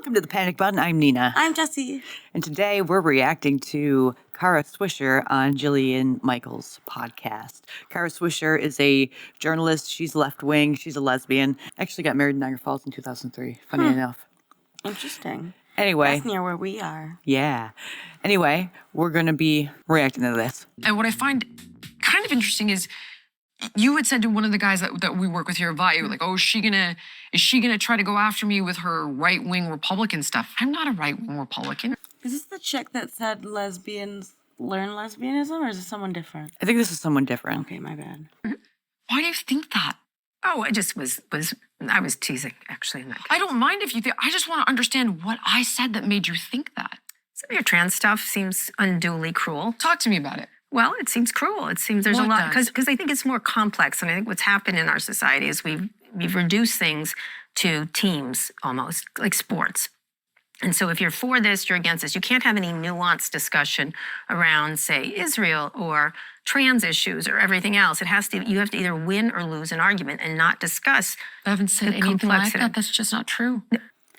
Welcome to the Panic Button. I'm Nina. I'm Jessie. And today we're reacting to Kara Swisher on Jillian Michaels' podcast. Kara Swisher is a journalist. She's left-wing. She's a lesbian. Actually got married in Niagara Falls in 2003, funny enough. Interesting. Anyway. That's near where we are. Yeah. Anyway, we're going to be reacting to this. And what I find kind of interesting is you had said to one of the guys that we work with here, Via, like, oh, is she gonna try to go after me with her right-wing Republican stuff? I'm not a right-wing Republican. Is this the chick that said lesbians learn lesbianism, or is it someone different? I think this is someone different. Okay, my bad. Why do you think that? Oh, I just I was teasing, actually. In that case. I don't mind if you think, I just want to understand what I said that made you think that. Some of your trans stuff seems unduly cruel. Talk to me about it. Well, it seems cruel. It seems there's What a lot, does? because I think it's more complex. And I think what's happened in our society is we've reduced things to teams almost, like sports. And so if you're for this, you're against this. You can't have any nuanced discussion around, say, Israel or trans issues or everything else. You have to either win or lose an argument and not discuss I haven't said the anything like complexity. that. That's just not true.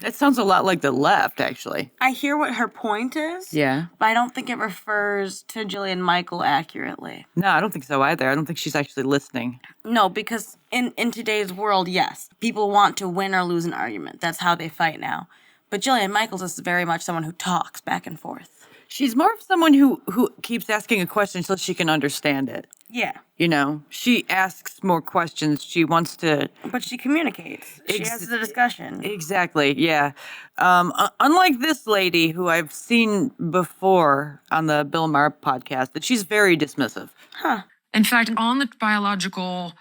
That sounds a lot like the left, actually. I hear what her point is, Yeah. but I don't think it refers to Jillian Michael accurately. No, I don't think so either. I don't think she's actually listening. No, because in today's world, yes, people want to win or lose an argument. That's how they fight now. But Jillian Michaels is very much someone who talks back and forth. She's more of someone who keeps asking a question so she can understand it. Yeah. You know, she asks more questions. She wants to... But she communicates. She has the discussion. Exactly, yeah. Unlike this lady who I've seen before on the Bill Maher podcast, that she's very dismissive. Huh. In fact, on the biological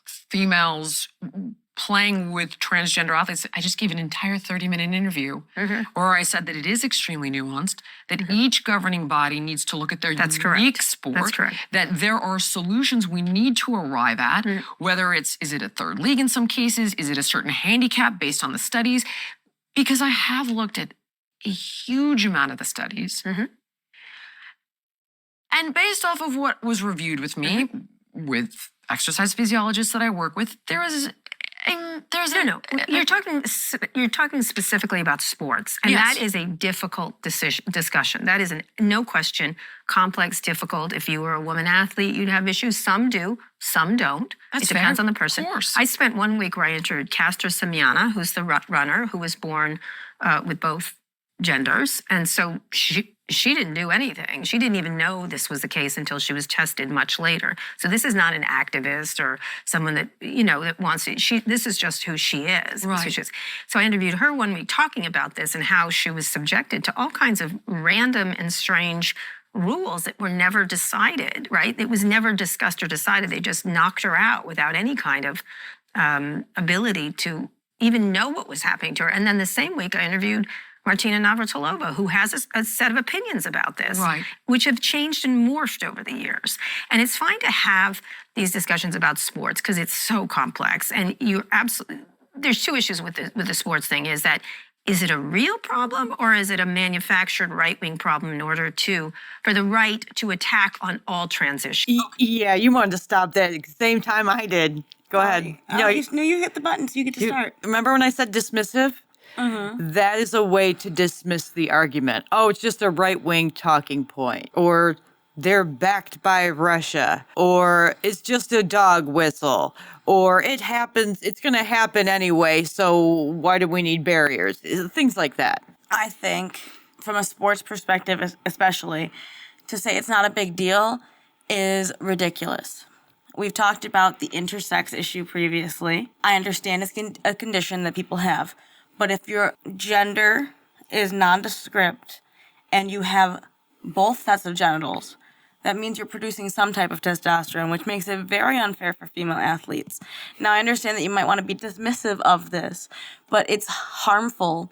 females playing with transgender athletes, I just gave an entire 30-minute interview where I said that it is extremely nuanced, that each governing body needs to look at their unique sport, That's correct. that there are solutions we need to arrive at, whether is it a third league in some cases, is it a certain handicap based on the studies, because I have looked at a huge amount of the studies, and based off of what was reviewed with me, with exercise physiologists that I work with, there's You're talking specifically about sports, and Yes. that is a difficult discussion. That is no question complex, difficult. If you were a woman athlete, you'd have issues. Some do, some don't. That's it depends fair. on the person. Of course. I spent 1 week where I interviewed Castor Semyana, who's the runner who was born with both genders, and so she didn't do anything. She didn't even know this was the case until she was tested much later. So this is not an activist or someone that, that wants to, this is just who she is. Right. That's who she is. So I interviewed her 1 week talking about this and how she was subjected to all kinds of random and strange rules that were never decided, right? It was never discussed or decided. They just knocked her out without any kind of ability to even know what was happening to her. And then the same week I interviewed Martina Navratilova, who has a set of opinions about this, Right. which have changed and morphed over the years. And it's fine to have these discussions about sports because it's so complex. And there's two issues with the sports thing: is it a real problem or is it a manufactured right-wing problem in order for the right to attack on all transition? Yeah, you wanted to stop that at the same time I did. Go ahead. You hit the button, so you get to start. Remember when I said dismissive? That is a way to dismiss the argument. Oh, it's just a right-wing talking point. Or they're backed by Russia. Or it's just a dog whistle. Or it happens, it's going to happen anyway, so why do we need barriers? Things like that. I think, from a sports perspective especially, to say it's not a big deal is ridiculous. We've talked about the intersex issue previously. I understand it's a condition that people have. But if your gender is nondescript and you have both sets of genitals, that means you're producing some type of testosterone, which makes it very unfair for female athletes. Now, I understand that you might want to be dismissive of this, but it's harmful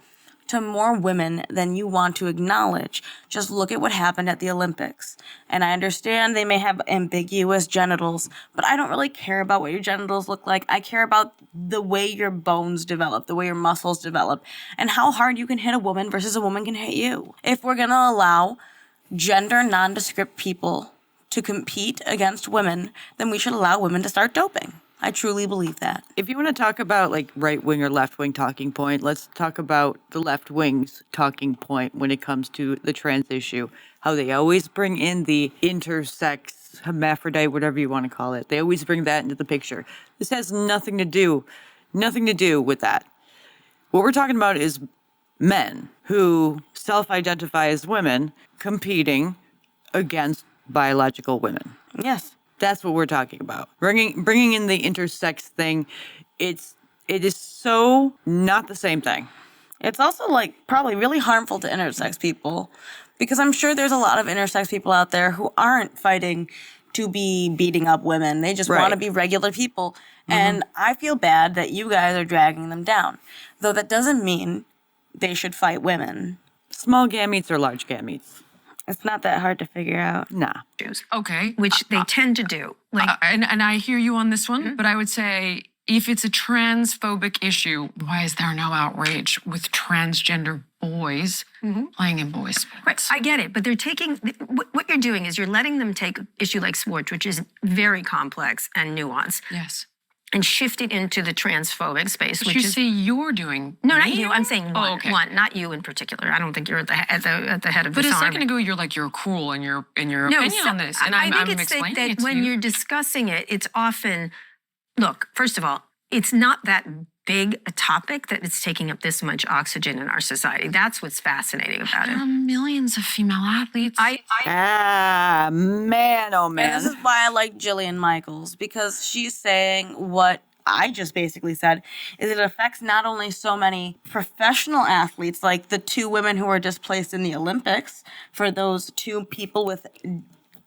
to more women than you want to acknowledge. Just look at what happened at the Olympics. And I understand they may have ambiguous genitals, but I don't really care about what your genitals look like. I care about the way your bones develop, the way your muscles develop, and how hard you can hit a woman versus a woman can hit you. If we're going to allow gender nondescript people to compete against women, then we should allow women to start doping. I truly believe that. If you want to talk about like right wing or left wing talking point, let's talk about the left wing's talking point when it comes to the trans issue. How they always bring in the intersex, hermaphrodite, whatever you want to call it. They always bring that into the picture. This has nothing to do with that. What we're talking about is men who self-identify as women competing against biological women. Yes. That's what we're talking about. Bringing in the intersex thing, it is so not the same thing. It's also like probably really harmful to intersex people, because I'm sure there's a lot of intersex people out there who aren't fighting to be beating up women. They just want to be regular people. And I feel bad that you guys are dragging them down. Though that doesn't mean they should fight women. Small gametes or large gametes? It's not that hard to figure out. Nah. Okay. which they tend to do. Like, And I hear you on this one, but I would say if it's a transphobic issue, why is there no outrage with transgender boys playing in boys' sports? right, I get it, but they're taking, what you're doing is you're letting them take an issue like sports, which is very complex and nuanced, Yes. and shift it into the transphobic space, But which you is... say you're doing. No, not me? you. I'm saying one. Oh, okay. One, not you in particular. I don't think you're at the head of But this a second argument. ago, you're like, you're cruel in your No, opinion on this. And I think I'm it's explaining that it to when you. you're discussing it, it's often, look, first of all, it's not that big a topic that it's taking up this much oxygen in our society. That's what's fascinating about There are it. millions of female athletes. Man, oh man. And this is why I like Jillian Michaels, because she's saying what I just basically said, is it affects not only so many professional athletes, like the two women who were displaced in the Olympics, for those two people with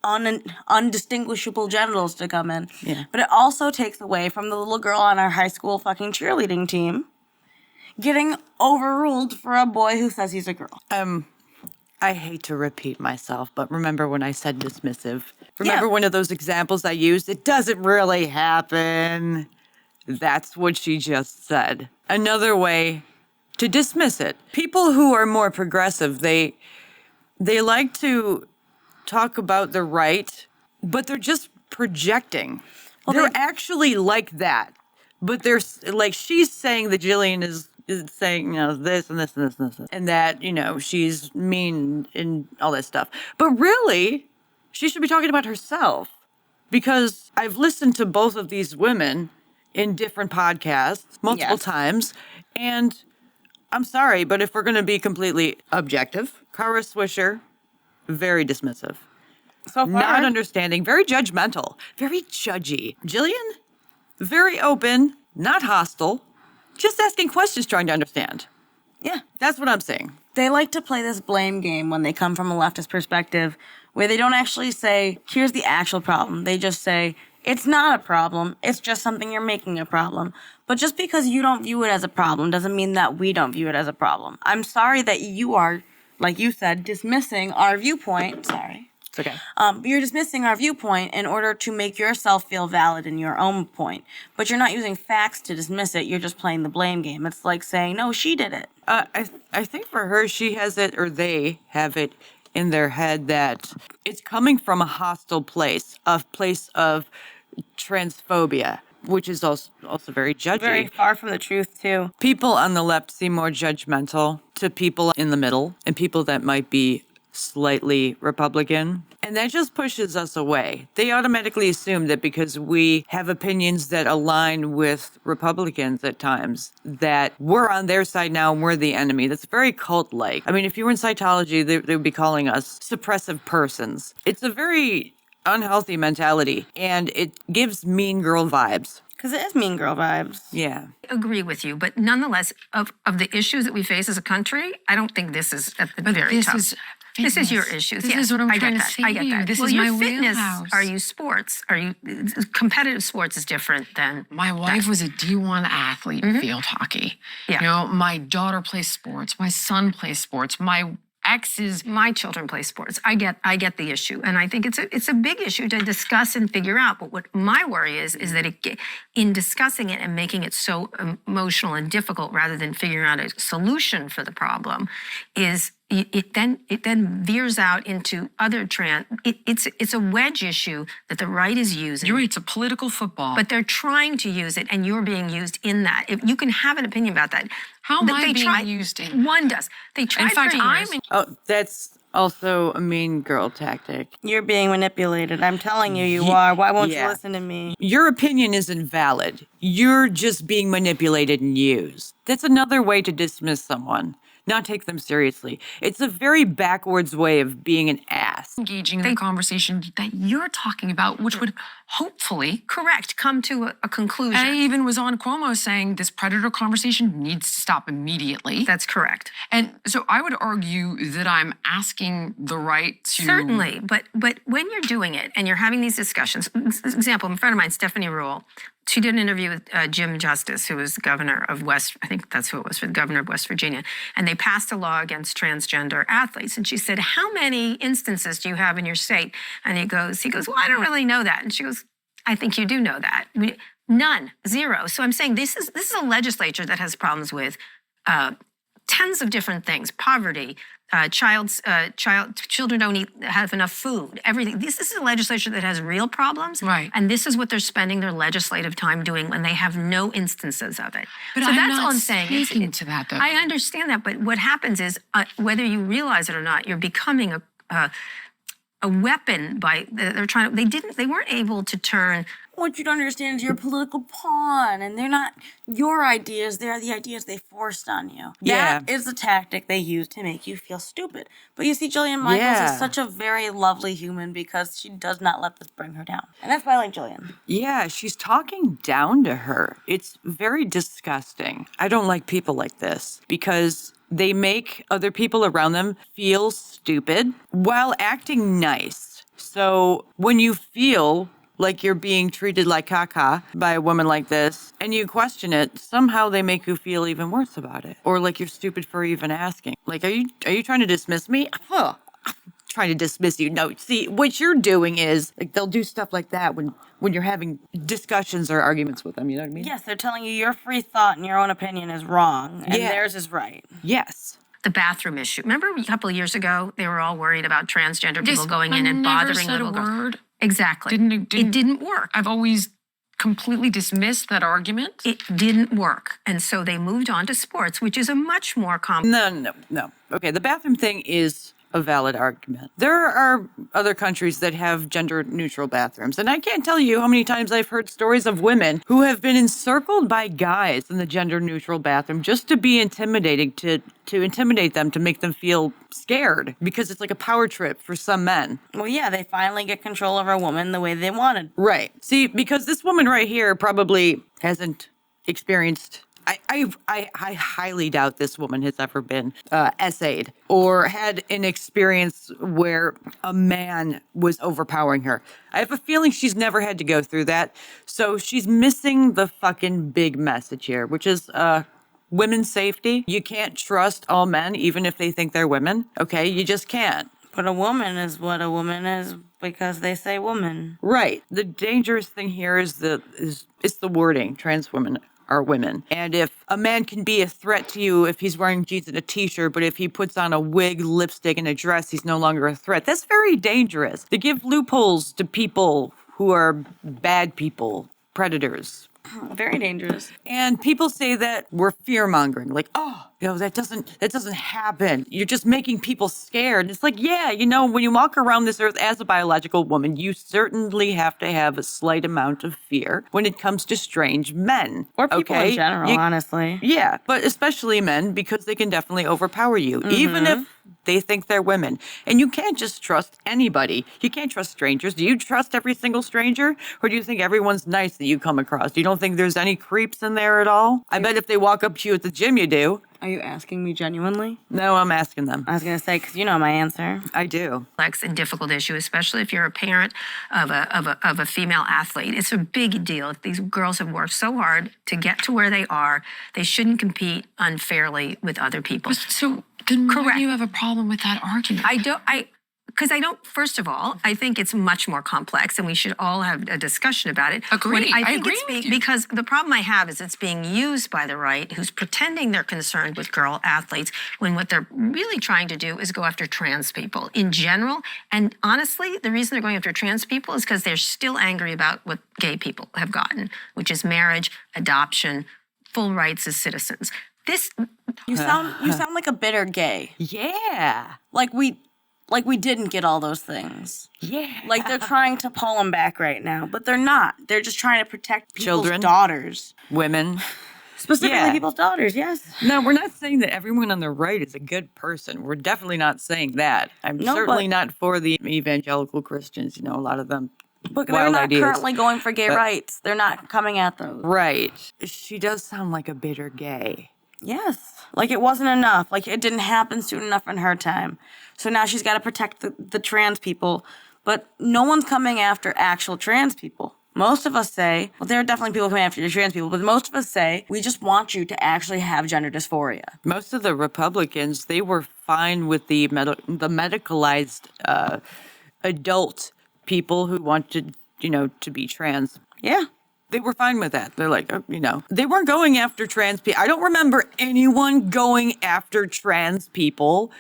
undistinguishable genitals to come in, but it also takes away from the little girl on our high school fucking cheerleading team getting overruled for a boy who says he's a girl. I hate to repeat myself, but remember when I said dismissive? Remember one of those examples I used? It doesn't really happen. That's what she just said. Another way to dismiss it. People who are more progressive, they like to talk about the right, but they're just projecting. They're actually like that. But they're like, she's saying that Jillian is saying, this and this and this and this, and that, she's mean and all that stuff. But really, she should be talking about herself, because I've listened to both of these women in different podcasts multiple times, and I'm sorry, but if we're going to be completely objective, Kara Swisher, very dismissive. So far. Not understanding, very judgmental, very judgy. Jillian, very open, not hostile, just asking questions, trying to understand. Yeah. That's what I'm saying. They like to play this blame game when they come from a leftist perspective, where they don't actually say, here's the actual problem. They just say, it's not a problem. It's just something you're making a problem. But just because you don't view it as a problem doesn't mean that we don't view it as a problem. I'm sorry that you are, like you said, dismissing our viewpoint. Sorry. It's okay. You're dismissing our viewpoint in order to make yourself feel valid in your own point. But you're not using facts to dismiss it. You're just playing the blame game. It's like saying, no, she did it. I think for her, she has it, or they have it in their head that it's coming from a hostile place, a place of transphobia, which is also very judgy. Very far from the truth, too. People on the left seem more judgmental to people in the middle and people that might be slightly Republican. And that just pushes us away. They automatically assume that because we have opinions that align with Republicans at times, that we're on their side now and we're the enemy. That's very cult-like. I mean, if you were in Scientology, they would be calling us suppressive persons. It's a very unhealthy mentality, and it gives mean girl vibes. Because it is mean girl vibes. Yeah. I agree with you, but nonetheless, of the issues that we face as a country, I don't think this is at the very top. This is your issues. This yes, is what I'm I trying get to that. say I get to you. that. This well, is your my fitness. wheelhouse. Are you sports? Are you competitive sports is different than My wife was a D1 athlete in field hockey. Yeah. My daughter plays sports. My son plays sports. My X is My children play sports. I get the issue, and I think it's a big issue to discuss and figure out. But what my worry is that in discussing it and making it so emotional and difficult, rather than figuring out a solution for the problem, is it then veers out into other it's a wedge issue that the right is using. you're right, it's a political football. But they're trying to use it, and you're being used in that. If you can have an opinion about that. How am I They being try- used in? One does. They tried In fact, for years. I'm in Oh, that's also a mean girl tactic. You're being manipulated. I'm telling you, you are. Why won't you yeah. listen to me? Your opinion isn't valid. You're just being manipulated and used. That's another way to dismiss someone, not take them seriously. It's a very backwards way of being an ass. engaging in the conversation that you're talking about, which would hopefully. Correct. Come to a conclusion. I even was on Cuomo saying this predator conversation needs to stop immediately. That's correct. And so I would argue that I'm asking the right to. Certainly, but when you're doing it and you're having these discussions, example, a friend of mine, Stephanie Rule, she did an interview with Jim Justice, who was the governor of I think that's who it was, for the governor of West Virginia, and they passed a law against transgender athletes. And she said, "How many instances do you have in your state?" And he goes, "Well, I don't really know that." And she goes, "I think you do know that. None, zero." So I'm saying this is a legislature that has problems with tens of different things: poverty, children don't have enough food, everything. This is a legislature that has real problems, Right. And this is what they're spending their legislative time doing when they have no instances of it. But so I'm that's not all I'm saying. speaking to that, though. I understand that, but what happens is, whether you realize it or not, you're becoming a weapon by they're trying. They weren't able to turn. What you don't understand is you're a political pawn, and they're not your ideas. They're the ideas they forced on you. Yeah. That is the tactic they use to make you feel stupid. But you see, Jillian Michaels Yeah. is such a very lovely human because she does not let this bring her down. And that's why I like Jillian. Yeah, she's talking down to her. It's very disgusting. I don't like people like this because they make other people around them feel stupid while acting nice. So when you feel like you're being treated like caca by a woman like this, and you question it, somehow they make you feel even worse about it. Or like you're stupid for even asking. Like, are you trying to dismiss me? Huh. I'm trying to dismiss you. No, see, what you're doing is, like, they'll do stuff like that when you're having discussions or arguments with them, you know what I mean? Yes, they're telling you your free thought and your own opinion is wrong, and Yeah. theirs is right. Yes. The bathroom issue. Remember a couple of years ago, they were all worried about transgender people going in and never bothering said little a girls. word. Exactly. It didn't work. I've always completely dismissed that argument. It didn't work. And so they moved on to sports, which is a much more No. Okay, the bathroom thing is a valid argument. There are other countries that have gender-neutral bathrooms, and I can't tell you how many times I've heard stories of women who have been encircled by guys in the gender-neutral bathroom just to be intimidating, to intimidate them, to make them feel scared, because it's like a power trip for some men. Well, yeah, they finally get control over a woman the way they wanted. Right. See, because this woman right here probably hasn't experienced. I highly doubt this woman has ever been essayed or had an experience where a man was overpowering her. I have a feeling she's never had to go through that. So she's missing the fucking big message here, which is women's safety. You can't trust all men, even if they think they're women. Okay, you just can't. But a woman is what a woman is because they say woman. Right. The dangerous thing here is it's the wording. Trans women are women. And if a man can be a threat to you if he's wearing jeans and a t-shirt, but if he puts on a wig, lipstick, and a dress, he's no longer a threat. That's very dangerous. They give loopholes to people who are bad people, predators. Very dangerous. And people say that we're fear-mongering, like, oh, that doesn't happen. You're just making people scared. It's like, yeah, when you walk around this earth as a biological woman, you certainly have to have a slight amount of fear when it comes to strange men. Or people in general, honestly. Yeah, but especially men, because they can definitely overpower you, even if they think they're women. And you can't just trust anybody. You can't trust strangers. Do you trust every single stranger? Or do you think everyone's nice that you come across? You don't think there's any creeps in there at all? I bet if they walk up to you at the gym, you do. Are you asking me genuinely? No, I'm asking them. I was going to say, because you know my answer. I do. Complex and difficult issue, especially if you're a parent of a female athlete. It's a big deal. If these girls have worked so hard to get to where they are, they shouldn't compete unfairly with other people. So then why Correct. do you have a problem with that argument? First of all, I think it's much more complex and we should all have a discussion about it. Agreed. I I think agree it's with you. because the problem I have is it's being used by the right, who's pretending they're concerned with girl athletes, when what they're really trying to do is go after trans people in general. And honestly, the reason they're going after trans people is because they're still angry about what gay people have gotten, which is marriage, adoption, full rights as citizens. You sound like a bitter gay. Yeah. Like we didn't get all those things. Yeah. Like they're trying to pull them back right now, but they're not. They're just trying to protect people's Children. daughters. Women. Specifically Yeah. people's daughters, yes. No, we're not saying that everyone on the right is a good person. We're definitely not saying that. I'm No, certainly but- not for the evangelical Christians. You know, a lot of them. But they're Wild not ideas. currently going for gay rights. They're not coming at those. Right. She does sound like a bitter gay. Yes. Like it wasn't enough. Like it didn't happen soon enough in her time. So now she's got to protect the trans people. But no one's coming after actual trans people. Most of us say, well, there are definitely people coming after the trans people, but most of us say, we just want you to actually have gender dysphoria. Most of the Republicans, they were fine with the medicalized adult people who wanted, to be trans. Yeah. They were fine with that. They're like, they weren't going after trans people. I don't remember anyone going after trans people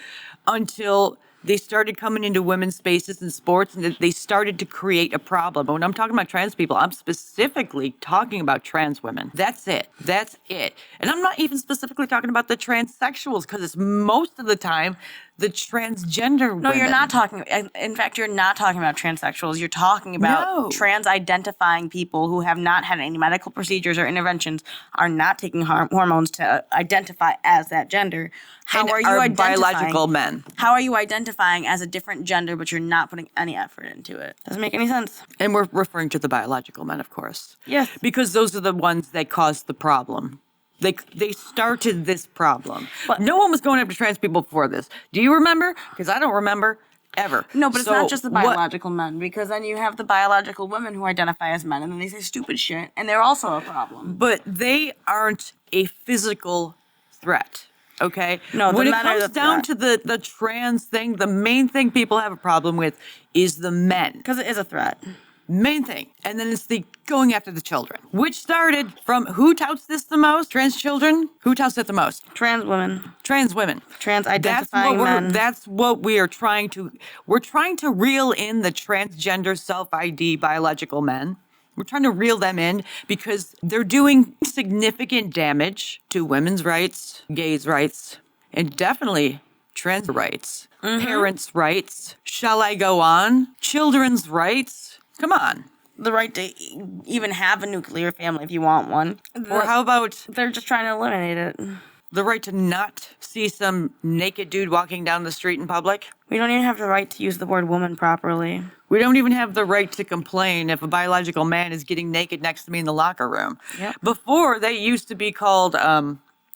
until they started coming into women's spaces and sports and they started to create a problem. But when I'm talking about trans people, I'm specifically talking about trans women. That's it. That's it. And I'm not even specifically talking about the transsexuals because it's most of the time the transgender women. No, you're not talking. In fact, you're not talking about transsexuals. You're talking about No. trans-identifying people who have not had any medical procedures or interventions, are not taking hormones to identify as that gender. How And are you are identifying? biological men. How are you identifying as a different gender, but you're not putting any effort into it? Doesn't make any sense. And we're referring to the biological men, of course. Yes. Because those are the ones that caused the problem. They started this problem. But- no one was going after trans people before this. Do you remember? Because I don't remember ever. No, but it's So not just the what- biological men, because then you have the biological women who identify as men, and then they say stupid shit, and they're also a problem. But they aren't a physical threat. Okay? No, the when it men are comes the down threat. to the trans thing, the main thing people have a problem with is the men. Because it is a threat. Main thing. And then it's the going after the children, which started from who touts this the most? Trans children? Who touts it the most? Trans women, Trans women. trans-identifying men. That's what we are trying to, we're trying to reel in the transgender self-ID biological men. We're trying to reel them in because they're doing significant damage to women's rights, gays' rights, and definitely trans rights, parents' rights. Shall I go on? Children's rights. Come on. The right to even have a nuclear family if you want one. Or how about They're just trying to eliminate it. the right to not see some naked dude walking down the street in public? We don't even have the right to use the word woman properly. We don't even have the right to complain if a biological man is getting naked next to me in the locker room. Yep. Before, they used to be called,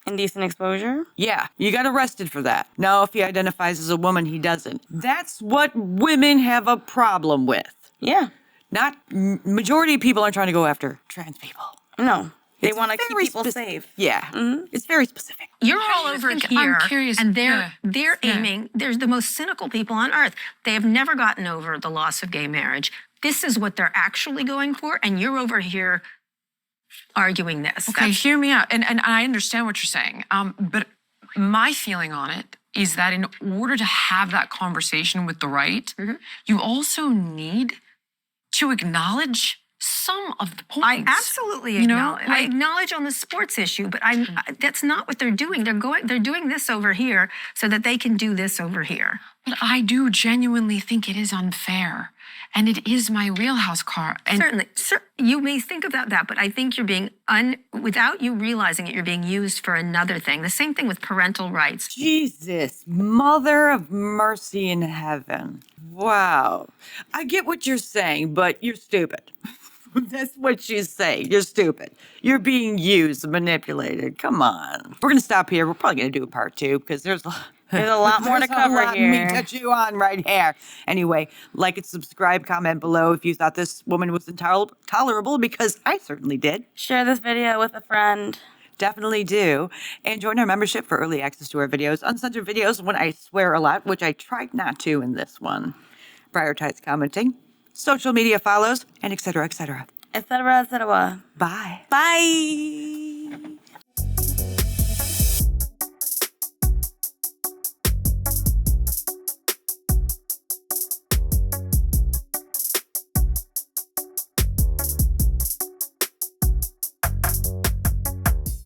Indecent exposure? you got arrested for that. Now, if he identifies as a woman, he doesn't. That's what women have a problem with. Yeah. Not, majority of people aren't trying to go after trans people. No. They It's want to keep very people safe. Yeah. It's very specific. You're How all do you over think- here, I'm curious. and Yeah. they're Yeah. aiming. They're the most cynical people on earth. They have never gotten over the loss of gay marriage. This is what they're actually going for, and you're over here arguing this. Okay, hear me out. And I understand what you're saying. But my feeling on it is that in order to have that conversation with the right, you also need to acknowledge some of the points. I absolutely You know, acknowledge. I like- acknowledge on the sports issue, but that's not what they're doing. They're doing this over here so that they can do this over here. But I do genuinely think it is unfair. And it is my wheelhouse car. And Certainly, you may think about that, but I think you're being without you realizing it, you're being used for another thing. The same thing with parental rights. Jesus, Mother of Mercy in Heaven. Wow. I get what you're saying, but you're stupid. That's what she's saying. You're stupid. You're being used, manipulated. Come on. We're going to stop here. We're probably going to do a part 2 because there's a lot more to cover a lot here. meat to chew on right here. Anyway, like and subscribe, comment below if you thought this woman was intolerable, because I certainly did. Share this video with a friend. Definitely do. And join our membership for early access to our videos, uncensored videos when I swear a lot, which I tried not to in this one. Prioritize commenting, social media follows, and etc., etc. Etc., etc. Bye. Bye.